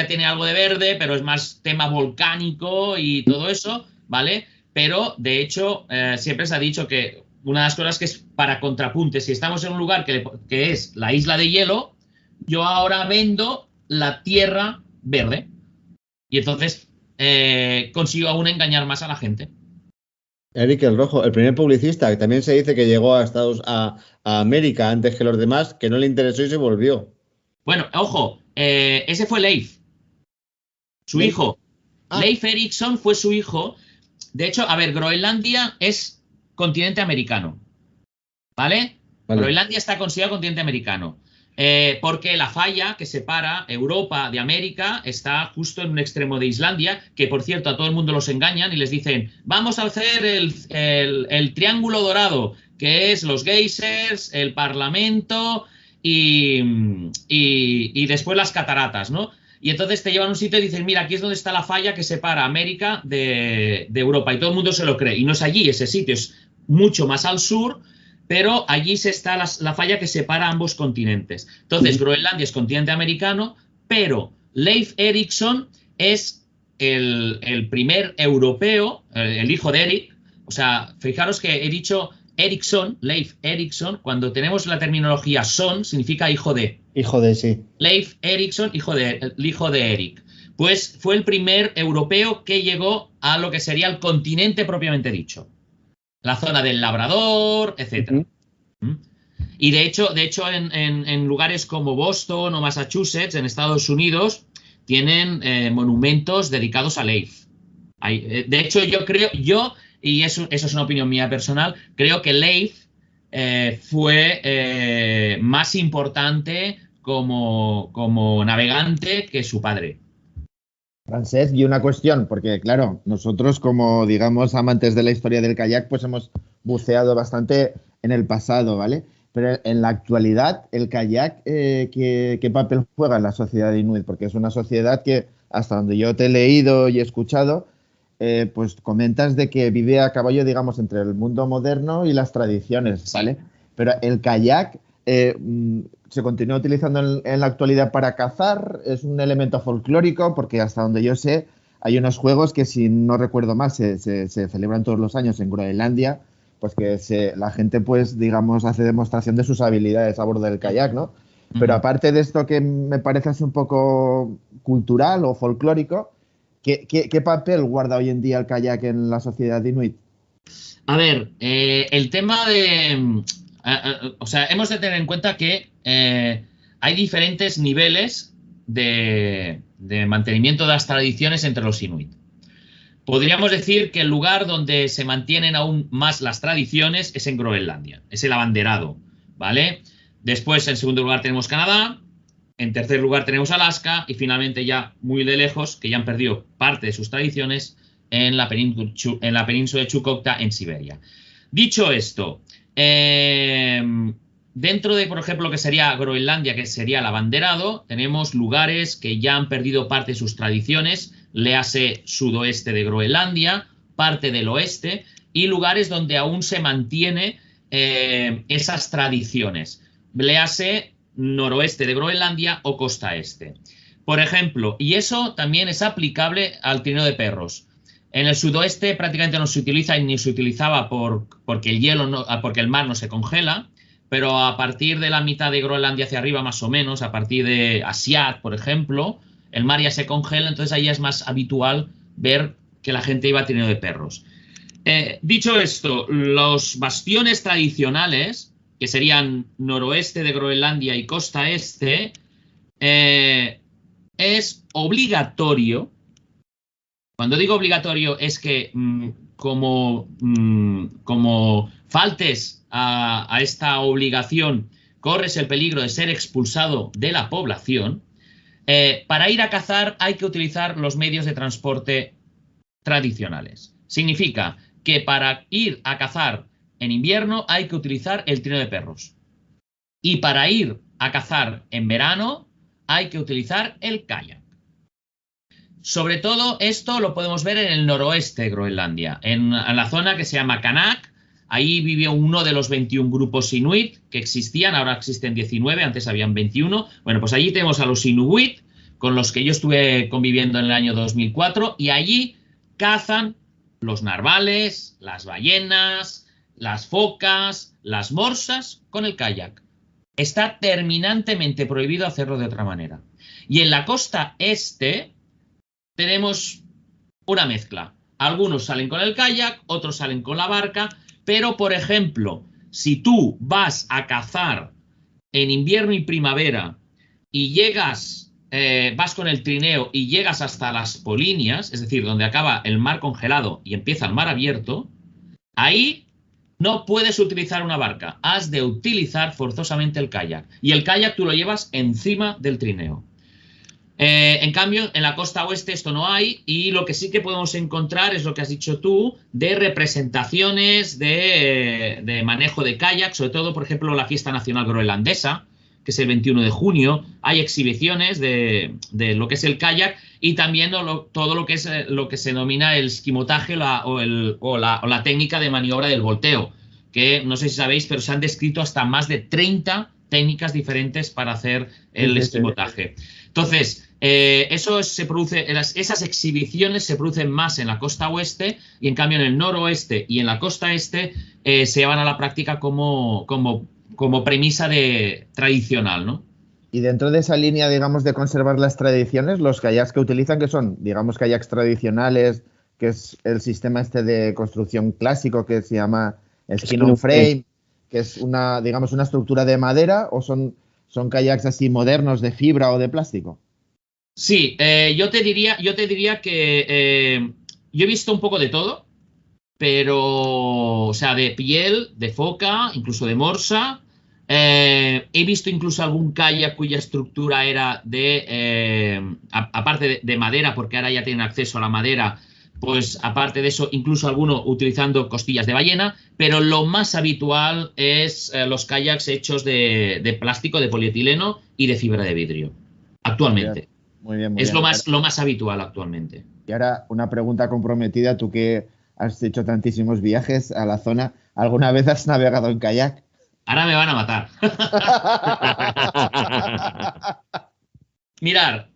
Speaker 4: tiene algo de verde, pero es más tema volcánico y todo eso, ¿vale? Pero, de hecho, siempre se ha dicho que una de las cosas que es para contrapunte, si estamos en un lugar que es la isla de hielo, yo ahora vendo la Tierra Verde. Y entonces consigo aún engañar más a la gente.
Speaker 2: Eric el Rojo, el primer publicista, que también se dice que llegó a América antes que los demás, que no le interesó y se volvió.
Speaker 4: Bueno, ojo, ese fue Leif, su hijo. Leif Erikson fue su hijo. De hecho, a ver, Groenlandia es continente americano, ¿vale? Groenlandia está considerado continente americano. Porque la falla que separa Europa de América está justo en un extremo de Islandia, que por cierto a todo el mundo los engañan y les dicen, vamos a hacer el triángulo dorado, que es los geysers, el parlamento y después las cataratas, ¿no? Y entonces te llevan a un sitio y dicen, mira, aquí es donde está la falla que separa América de Europa, y todo el mundo se lo cree, y no es allí ese sitio, es mucho más al sur, pero allí está la falla que separa ambos continentes. Entonces, Groenlandia es continente americano, pero Leif Erikson es el primer europeo, el hijo de Eric. O sea, fijaros que he dicho Erikson, Leif Erikson, cuando tenemos la terminología son, significa hijo de.
Speaker 2: Hijo de, sí.
Speaker 4: Leif Erikson, el hijo de Eric. Pues fue el primer europeo que llegó a lo que sería el continente propiamente dicho. La zona del Labrador, etc. Y de hecho en lugares como Boston o Massachusetts, en Estados Unidos, tienen monumentos dedicados a Leif. De hecho, y eso es una opinión mía personal, creo que Leif fue más importante como navegante que su padre.
Speaker 3: Francesc, y una cuestión, porque claro, nosotros como, digamos, amantes de la historia del kayak, pues hemos buceado bastante en el pasado, ¿vale? Pero en la actualidad, el kayak, ¿qué papel juega en la sociedad inuit? Porque es una sociedad que, hasta donde yo te he leído y he escuchado, pues comentas de que vive a caballo, digamos, entre el mundo moderno y las tradiciones, ¿vale? Pero el kayak se continúa utilizando en la actualidad para cazar, es un elemento folclórico, porque hasta donde yo sé, hay unos juegos que, si no recuerdo mal, se celebran todos los años en Groenlandia, pues que la gente, pues, digamos, hace demostración de sus habilidades a bordo del kayak, ¿no? Pero aparte de esto que me parece así un poco cultural o folclórico, ¿qué papel guarda hoy en día el kayak en la sociedad inuit?
Speaker 4: A ver, el tema de... o sea, hemos de tener en cuenta que hay diferentes niveles de mantenimiento de las tradiciones entre los inuit. Podríamos decir que el lugar donde se mantienen aún más las tradiciones es en Groenlandia, es el abanderado, ¿vale? Después, en segundo lugar, tenemos Canadá, En tercer lugar tenemos Alaska y finalmente ya muy de lejos, que ya han perdido parte de sus tradiciones, en la península de Chukotka, en Siberia. Dicho esto, dentro de, por ejemplo, lo que sería Groenlandia, que sería el abanderado, tenemos lugares que ya han perdido parte de sus tradiciones, léase sudoeste de Groenlandia, parte del oeste, y lugares donde aún se mantiene esas tradiciones, léase noroeste de Groenlandia o costa este. Por ejemplo, y eso también es aplicable al trineo de perros. En el sudoeste prácticamente no se utiliza y ni se utilizaba porque el mar no se congela, pero a partir de la mitad de Groenlandia hacia arriba, más o menos, a partir de Asiat, por ejemplo, el mar ya se congela, entonces ahí es más habitual ver que la gente iba a trineo de perros. Dicho esto, los bastiones tradicionales, que serían noroeste de Groenlandia y costa este, es obligatorio. Cuando digo obligatorio es que como faltes a esta obligación, corres el peligro de ser expulsado de la población. Para ir a cazar hay que utilizar los medios de transporte tradicionales. Significa que para ir a cazar en invierno hay que utilizar el trineo de perros. Y para ir a cazar en verano hay que utilizar el kayak. Sobre todo esto lo podemos ver en el noroeste de Groenlandia, en la zona que se llama Kanak. Ahí vivió uno de los 21 grupos inuit que existían, ahora existen 19, antes habían 21. Bueno, pues allí tenemos a los inuit, con los que yo estuve conviviendo en el año 2004, y allí cazan los narvales, las ballenas, las focas, las morsas con el kayak. Está terminantemente prohibido hacerlo de otra manera. Y en la costa este tenemos una mezcla. Algunos salen con el kayak, otros salen con la barca, pero, por ejemplo, si tú vas a cazar en invierno y primavera y llegas, vas con el trineo y llegas hasta las Polinias, es decir, donde acaba el mar congelado y empieza el mar abierto, ahí no puedes utilizar una barca, has de utilizar forzosamente el kayak. Y el kayak tú lo llevas encima del trineo. En cambio, en la costa oeste esto no hay, y lo que sí que podemos encontrar es lo que has dicho tú, de representaciones de manejo de kayak, sobre todo, por ejemplo, la fiesta nacional groenlandesa, que es el 21 de junio, hay exhibiciones de lo que es el kayak y también todo lo que es lo que se denomina el esquimotaje o la técnica de maniobra del volteo, que no sé si sabéis, pero se han descrito hasta más de 30 técnicas diferentes para hacer el esquimotaje. Entonces, esas exhibiciones se producen más en la costa oeste, y en cambio en el noroeste y en la costa este se llevan a la práctica como premisa tradicional, ¿no?
Speaker 3: Y dentro de esa línea, digamos, de conservar las tradiciones, los kayaks que utilizan, que son, digamos, kayaks tradicionales, que es el sistema este de construcción clásico que se llama skin on frame, que es una estructura de madera, o son kayaks así modernos de fibra o de plástico.
Speaker 4: Sí, yo te diría que yo he visto un poco de todo, pero, o sea, de piel, de foca, incluso de morsa. He visto incluso algún kayak cuya estructura era aparte de madera, porque ahora ya tienen acceso a la madera, pues aparte de eso, incluso alguno utilizando costillas de ballena, pero lo más habitual es los kayaks hechos de plástico, de polietileno y de fibra de vidrio, actualmente.
Speaker 3: Muy bien.
Speaker 4: Es lo más habitual actualmente.
Speaker 3: Y ahora una pregunta comprometida, tú que has hecho tantísimos viajes a la zona, ¿alguna vez has navegado en kayak?
Speaker 4: Ahora me van a matar. Mirar,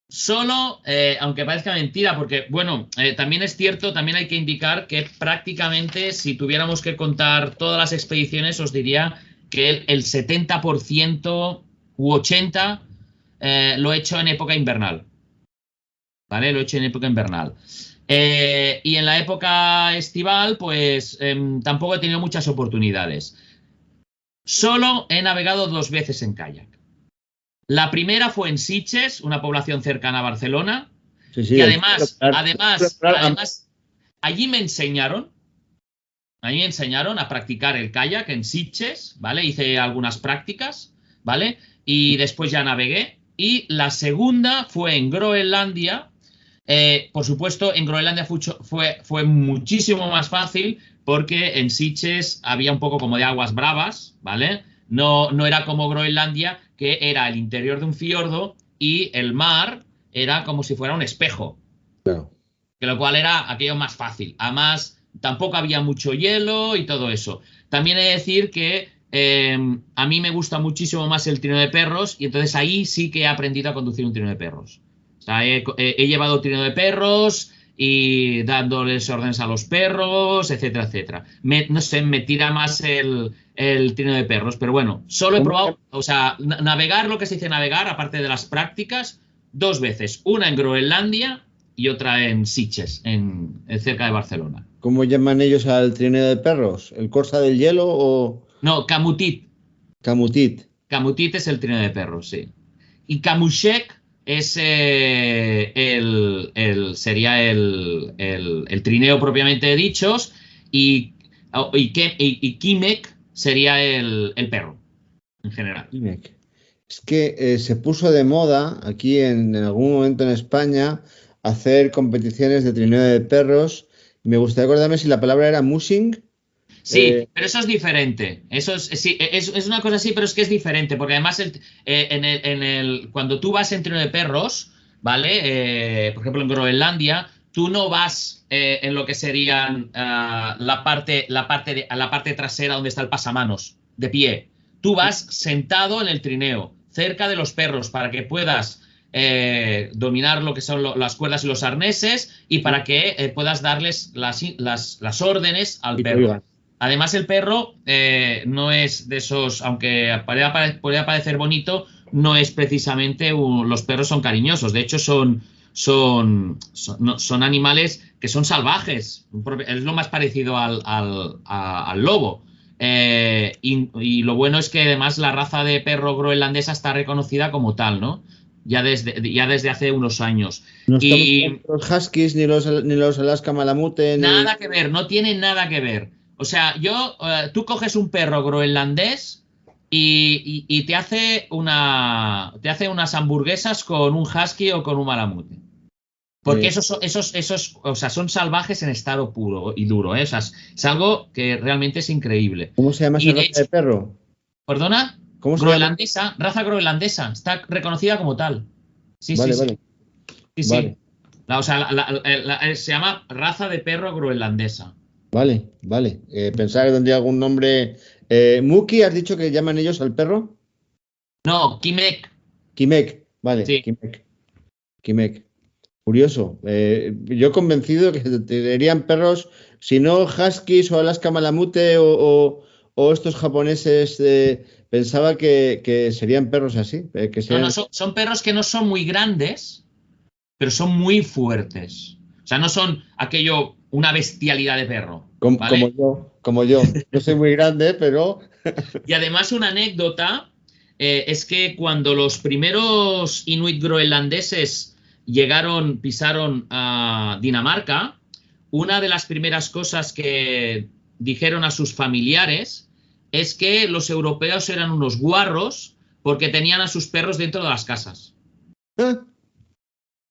Speaker 4: solo, aunque parezca mentira, porque, bueno, también es cierto, también hay que indicar que prácticamente, si tuviéramos que contar todas las expediciones, os diría que el 70% u 80% lo he hecho en época invernal. ¿Vale? Lo he hecho en época invernal. Y en la época estival, pues tampoco he tenido muchas oportunidades. Solo he navegado 2 veces en kayak. La primera fue en Sitges, una población cercana a Barcelona. Sí, y además, allí me enseñaron a practicar el kayak en Sitges, ¿vale? Hice algunas prácticas, ¿vale? Y después ya navegué. y la segunda fue en Groenlandia. Por supuesto, en Groenlandia fue muchísimo más fácil porque en Sitges había un poco como de aguas bravas, ¿vale? No era como Groenlandia, que era el interior de un fiordo y el mar era como si fuera un espejo.
Speaker 2: Claro.
Speaker 4: Que lo cual era aquello más fácil. Además, tampoco había mucho hielo y todo eso. También he de decir que a mí me gusta muchísimo más el trineo de perros y entonces ahí sí que he aprendido a conducir un trineo de perros. O sea, he llevado trineo de perros y dándoles órdenes a los perros, etcétera, etcétera. No sé, me tira más el trineo de perros, pero bueno, solo he probado, o sea, navegar, lo que se dice navegar, aparte de las prácticas, 2 veces. Una en Groenlandia y otra en Sitges, cerca de Barcelona.
Speaker 2: ¿Cómo llaman ellos al trineo de perros? ¿El Corsa del Hielo o...?
Speaker 4: No, Camutit.
Speaker 2: Camutit.
Speaker 4: Camutit es el trineo de perros, sí. Y Kamushek es sería el trineo propiamente dichos y Kimek sería el perro, en general.
Speaker 2: Kimek. Es que se puso de moda aquí en algún momento en España hacer competiciones de trineo de perros. Me gustaría acordarme si la palabra era mushing.
Speaker 4: Sí, pero eso es diferente. Eso es una cosa así, pero es que es diferente, porque además cuando tú vas en trineo de perros, ¿vale? Por ejemplo, en Groenlandia, tú no vas en lo que serían la parte trasera donde está el pasamanos, de pie. Tú vas sentado en el trineo, cerca de los perros, para que puedas dominar lo que son las cuerdas y los arneses y para que puedas darles las órdenes al perro. Además, el perro no es de esos, aunque podría parecer bonito, no es precisamente los perros son cariñosos. De hecho, son animales que son salvajes. Es lo más parecido al lobo. Y lo bueno es que además la raza de perro groenlandesa está reconocida como tal, ¿no? Ya desde hace unos años.
Speaker 2: No estamos los huskies ni los Alaska Malamute.
Speaker 4: Nada que ver, no tienen nada que ver. O sea, tú coges un perro groenlandés y te hace unas hamburguesas con un husky o con un malamute. Porque esos, o sea, son salvajes en estado puro y duro, ¿eh? O sea, es algo que realmente es increíble.
Speaker 2: ¿Cómo se llama esa raza de perro?
Speaker 4: ¿Perdona?
Speaker 2: ¿Cómo se
Speaker 4: groenlandesa,
Speaker 2: llama?
Speaker 4: raza groenlandesa. Está reconocida como tal. Sí,
Speaker 2: vale,
Speaker 4: sí,
Speaker 2: vale.
Speaker 4: Sí,
Speaker 2: vale.
Speaker 4: sí. O sea, se llama raza de perro groenlandesa.
Speaker 2: Vale. Pensaba que tendría algún nombre. ¿Muki has dicho que llaman ellos al perro?
Speaker 4: No, Kimek.
Speaker 2: Kimek, vale.
Speaker 4: Sí.
Speaker 2: Kimek. Curioso. Yo convencido que serían perros, si no huskies o Alaska Malamute o estos japoneses, pensaba que serían perros así.
Speaker 4: No, son perros que no son muy grandes, pero son muy fuertes. O sea, no son una bestialidad de perro. ¿vale?
Speaker 2: Como yo. No soy muy grande, pero...
Speaker 4: Y además una anécdota es que cuando los primeros inuit groenlandeses pisaron a Dinamarca, una de las primeras cosas que dijeron a sus familiares es que los europeos eran unos guarros porque tenían a sus perros dentro de las casas.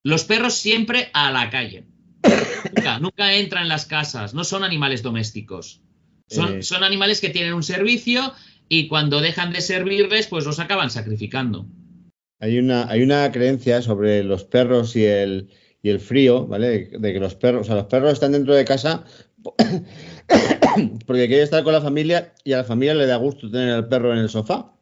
Speaker 4: Los perros siempre a la calle. Nunca entran en las casas, no son animales domésticos. Son animales que tienen un servicio y cuando dejan de servirles, pues los acaban sacrificando.
Speaker 2: Hay una creencia sobre los perros y el frío, ¿vale? De que los perros están dentro de casa porque quieren estar con la familia y a la familia le da gusto tener al perro en el sofá.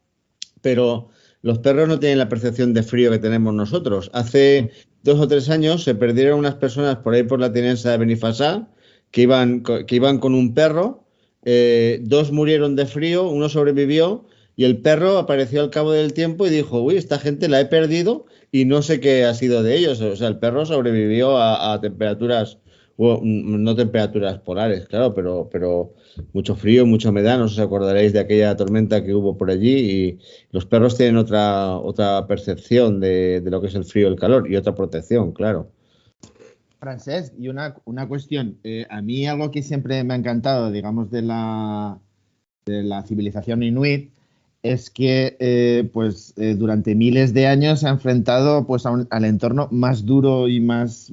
Speaker 2: Pero los perros no tienen la percepción de frío que tenemos nosotros. Hace 2 o 3 años se perdieron unas personas por ahí por la tinensa de Benifassà que iban con un perro. 2 murieron de frío, 1 sobrevivió y el perro apareció al cabo del tiempo y dijo, uy, esta gente la he perdido y no sé qué ha sido de ellos. O sea, el perro sobrevivió a temperaturas, no temperaturas polares, claro, pero mucho frío, mucha humedad. No sé si os acordaréis de aquella tormenta que hubo por allí y los perros tienen otra percepción de lo que es el frío y el calor y otra protección, claro.
Speaker 3: Francesc, y una cuestión. A mí algo que siempre me ha encantado, digamos, de la civilización inuit es que durante miles de años se ha enfrentado pues al entorno más duro y más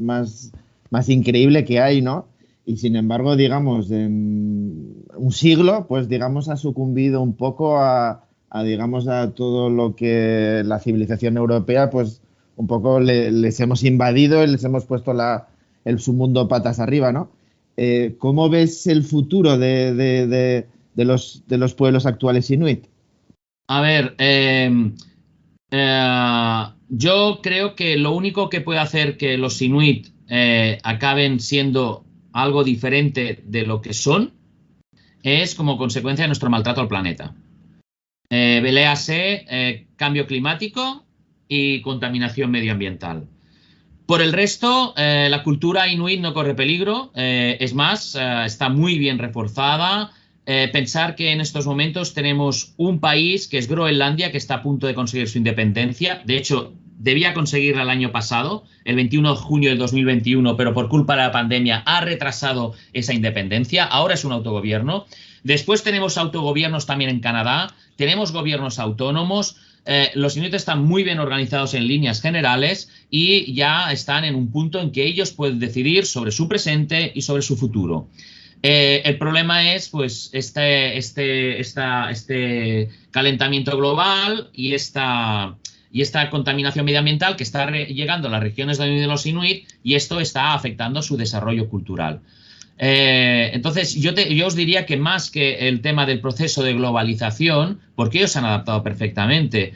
Speaker 3: increíble que hay, ¿no? Y sin embargo, digamos, en un siglo, pues digamos, ha sucumbido un poco digamos, a todo lo que la civilización europea, pues un poco les hemos invadido y les hemos puesto su mundo patas arriba, ¿no? ¿Cómo ves el futuro de los pueblos actuales inuit?
Speaker 4: A ver, yo creo que lo único que puede hacer que los inuit acaben siendo algo diferente de lo que son es como consecuencia de nuestro maltrato al planeta. Véase cambio climático y contaminación medioambiental. Por el resto, la cultura inuit no corre peligro, es más, está muy bien reforzada. Pensar que en estos momentos tenemos un país que es Groenlandia, que está a punto de conseguir su independencia. De hecho, debía conseguirla el año pasado, el 21 de junio del 2021, pero por culpa de la pandemia ha retrasado esa independencia. Ahora es un autogobierno. Después tenemos autogobiernos también en Canadá, tenemos gobiernos autónomos. Los inuit están muy bien organizados en líneas generales y ya están en un punto en que ellos pueden decidir sobre su presente y sobre su futuro. El problema es pues este calentamiento global y esta contaminación medioambiental que está llegando a las regiones de los inuit, y esto está afectando su desarrollo cultural. Entonces yo os diría que más que el tema del proceso de globalización, porque ellos se han adaptado perfectamente,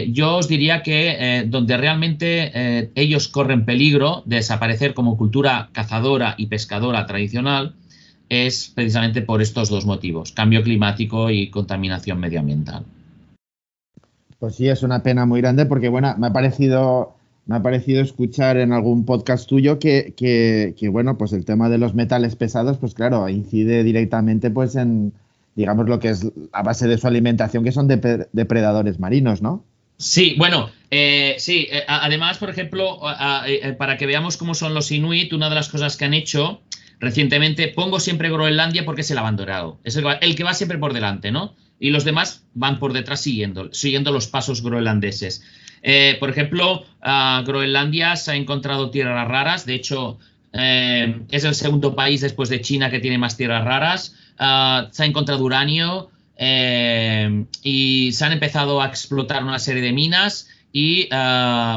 Speaker 4: yo os diría que donde realmente ellos corren peligro de desaparecer como cultura cazadora y pescadora tradicional es precisamente por estos dos motivos: cambio climático y contaminación medioambiental.
Speaker 3: Pues sí, es una pena muy grande porque, bueno, me ha parecido escuchar en algún podcast tuyo que bueno, pues el tema de los metales pesados, pues claro, incide directamente pues en, digamos, lo que es a base de su alimentación, que son depredadores marinos, ¿no?
Speaker 4: Sí, bueno, sí. Además, por ejemplo, para que veamos cómo son los inuit, una de las cosas que han hecho recientemente, pongo siempre Groenlandia porque es el abanderado, es el que va siempre por delante, ¿no? Y los demás van por detrás siguiendo los pasos groenlandeses. Por ejemplo, Groenlandia se ha encontrado tierras raras. De hecho, es el segundo país después de China que tiene más tierras raras. Se ha encontrado uranio y se han empezado a explotar una serie de minas. Y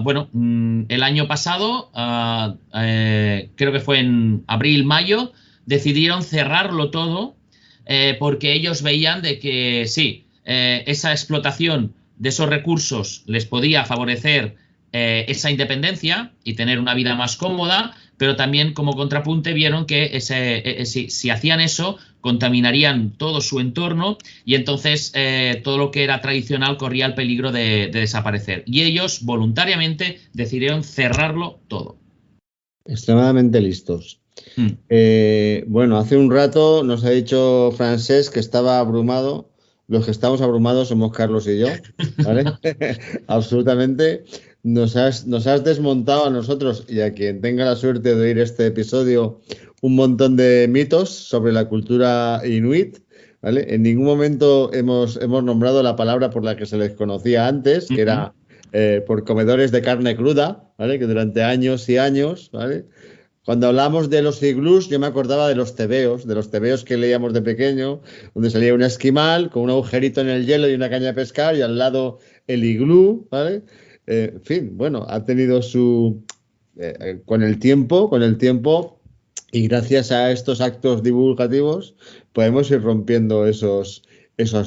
Speaker 4: bueno, el año pasado, creo que fue en abril, mayo, decidieron cerrarlo todo porque ellos veían de que sí, esa explotación de esos recursos les podía favorecer esa independencia y tener una vida más cómoda, pero también como contrapunte vieron que si hacían eso contaminarían todo su entorno y entonces todo lo que era tradicional corría el peligro de desaparecer. Y ellos voluntariamente decidieron cerrarlo todo.
Speaker 2: Extremadamente listos. Bueno, hace un rato nos ha dicho Francesc que estaba abrumado. Los que estamos abrumados somos Carlos y yo, ¿vale? Absolutamente. Nos has desmontado a nosotros y a quien tenga la suerte de oír este episodio un montón de mitos sobre la cultura inuit, ¿vale? En ningún momento hemos nombrado la palabra por la que se les conocía antes, que era por comedores de carne cruda, ¿vale? Que durante años y años, ¿vale? Cuando hablamos de los iglús, yo me acordaba de los tebeos que leíamos de pequeño, donde salía un esquimal con un agujerito en el hielo y una caña de pescar y al lado el iglú, ¿vale? En fin, bueno, ha tenido su... con el tiempo y gracias a estos actos divulgativos podemos ir rompiendo esos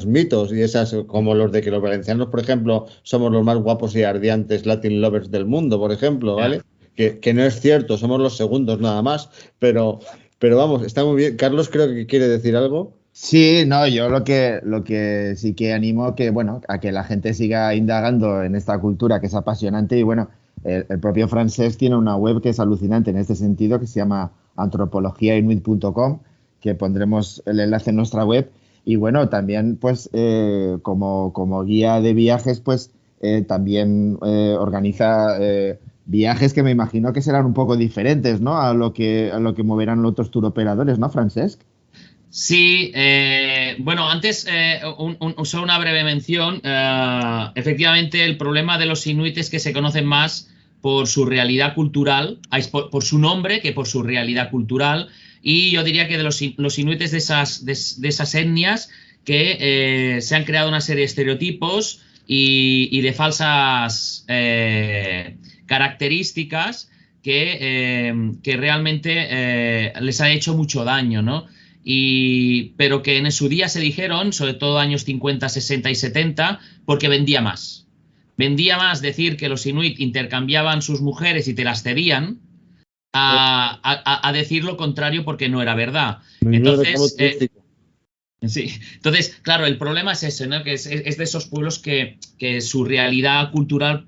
Speaker 2: mitos y esas, como los de que los valencianos, por ejemplo, somos los más guapos y ardientes Latin lovers del mundo, por ejemplo, ¿vale? Que no es cierto, somos los segundos nada más, pero vamos, está muy bien. Carlos creo que quiere decir algo.
Speaker 3: Sí, no, yo lo que sí que animo a que la gente siga indagando en esta cultura que es apasionante y bueno, el propio Francesc tiene una web que es alucinante en este sentido que se llama antropologiainuit.com, que pondremos el enlace en nuestra web y bueno, también pues como guía de viajes pues también organiza viajes que me imagino que serán un poco diferentes, ¿no? A lo que moverán los otros turoperadores, ¿no, Francesc?
Speaker 4: Sí, bueno, antes solo una breve mención. Efectivamente, el problema de los inuit es que se conocen más por su realidad cultural, por su nombre que por su realidad cultural. Y yo diría que de los inuites de esas etnias que se han creado una serie de estereotipos y de falsas características que realmente les ha hecho mucho daño, ¿no? Pero que en su día se dijeron, sobre todo años 50, 60 y 70, porque vendía más. Vendía más decir que los inuit intercambiaban sus mujeres y te las cedían a decir lo contrario porque no era verdad. Entonces, sí. Entonces, claro, el problema es ese, ¿no? Que es de esos pueblos que su realidad cultural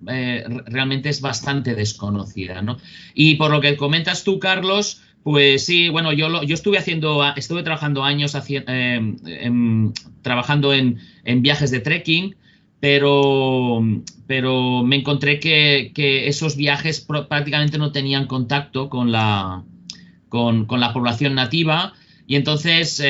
Speaker 4: realmente es bastante desconocida, ¿no? Y por lo que comentas tú, Carlos, pues sí, bueno, yo estuve trabajando años trabajando en viajes de trekking, pero me encontré que esos viajes prácticamente no tenían contacto con la población nativa. Y entonces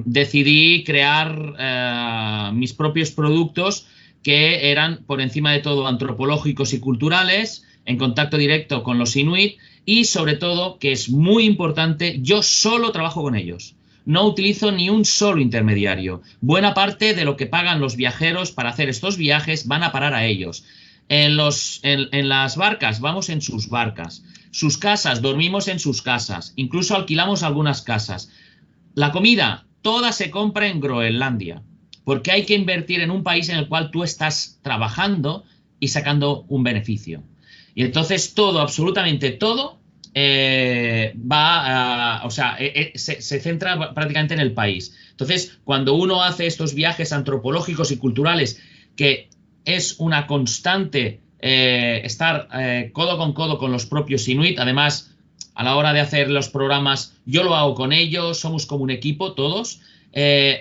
Speaker 4: decidí crear mis propios productos que eran, por encima de todo, antropológicos y culturales, en contacto directo con los inuit y, sobre todo, que es muy importante, yo solo trabajo con ellos. No utilizo ni un solo intermediario. Buena parte de lo que pagan los viajeros para hacer estos viajes van a parar a ellos. En las barcas, vamos en sus barcas. Sus casas, dormimos en sus casas. Incluso alquilamos algunas casas. La comida, toda se compra en Groenlandia. Porque hay que invertir en un país en el cual tú estás trabajando y sacando un beneficio. Y entonces todo, absolutamente todo, se centra prácticamente en el país. Entonces, cuando uno hace estos viajes antropológicos y culturales, que es una constante estar codo con codo con los propios inuit. Además, a la hora de hacer los programas, yo lo hago con ellos, somos como un equipo todos.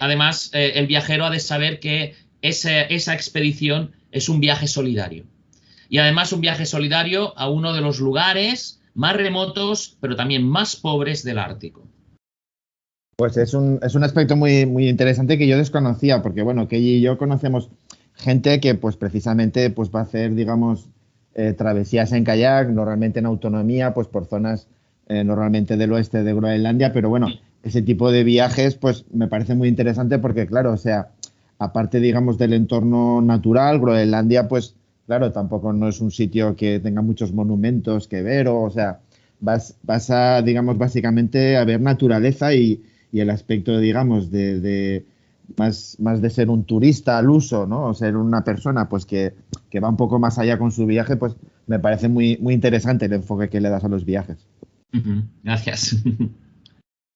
Speaker 4: Además, el viajero ha de saber que esa expedición es un viaje solidario. Y además un viaje solidario a uno de los lugares más remotos, pero también más pobres del Ártico.
Speaker 3: Pues es un aspecto muy, muy interesante que yo desconocía, porque bueno, Kelly y yo conocemos gente que pues precisamente pues va a hacer, digamos, travesías en kayak, normalmente en autonomía, pues por zonas normalmente del oeste de Groenlandia, pero bueno, ese tipo de viajes pues me parece muy interesante porque claro, o sea, aparte digamos del entorno natural, Groenlandia pues claro, tampoco no es un sitio que tenga muchos monumentos que ver, o sea, vas a, digamos, básicamente a ver naturaleza y el aspecto, digamos, de más de ser un turista al uso, ¿no? O ser una persona pues que va un poco más allá con su viaje, pues me parece muy, muy interesante el enfoque que le das a los viajes.
Speaker 4: Gracias.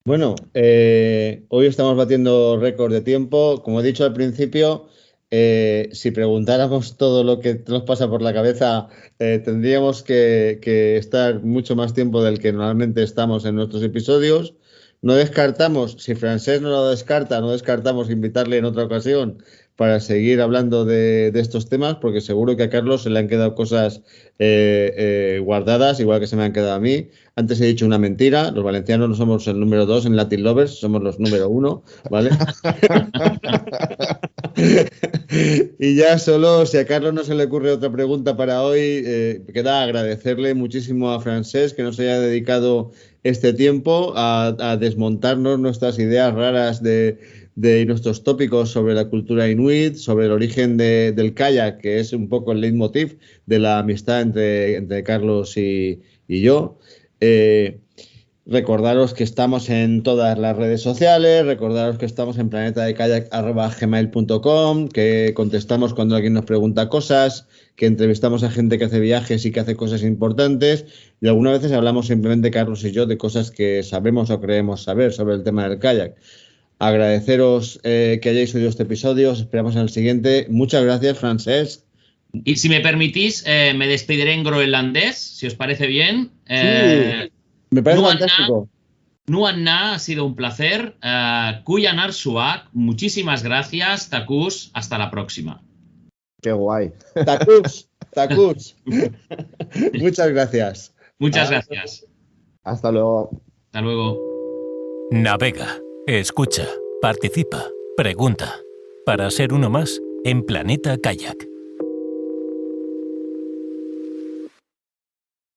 Speaker 2: Bueno, hoy estamos batiendo récord de tiempo. Como he dicho al principio, si preguntáramos todo lo que nos pasa por la cabeza, tendríamos que estar mucho más tiempo del que normalmente estamos en nuestros episodios. No descartamos, si Francesc no lo descarta, no descartamos invitarle en otra ocasión para seguir hablando de estos temas, porque seguro que a Carlos se le han quedado cosas guardadas, igual que se me han quedado a mí. Antes he dicho una mentira, los valencianos no somos el número 2 en Latin Lovers, somos los número 1, ¿vale? Y ya solo, si a Carlos no se le ocurre otra pregunta para hoy, queda agradecerle muchísimo a Francesc que nos haya dedicado este tiempo a desmontarnos nuestras ideas raras de nuestros tópicos sobre la cultura inuit, sobre el origen del kayak, que es un poco el leitmotiv de la amistad entre Carlos y yo. Recordaros que estamos en todas las redes sociales, recordaros que estamos en planetadekayak@gmail.com, que contestamos cuando alguien nos pregunta cosas, que entrevistamos a gente que hace viajes y que hace cosas importantes, y algunas veces hablamos simplemente Carlos y yo de cosas que sabemos o creemos saber sobre el tema del kayak. Agradeceros que hayáis oído este episodio, os esperamos en el siguiente. Muchas gracias, Francesc.
Speaker 4: Y si me permitís, me despediré en groenlandés, si os parece bien.
Speaker 2: Sí, me parece fantástico.
Speaker 4: Nuan Na, ha sido un placer. Kuyanar Suak, muchísimas gracias. Takus, hasta la próxima.
Speaker 3: Qué guay.
Speaker 2: Takus. Muchas gracias.
Speaker 4: Muchas gracias.
Speaker 3: Hasta luego.
Speaker 4: Hasta luego.
Speaker 1: Navega, Escucha, participa, pregunta. Para ser uno más en Planeta Kayak.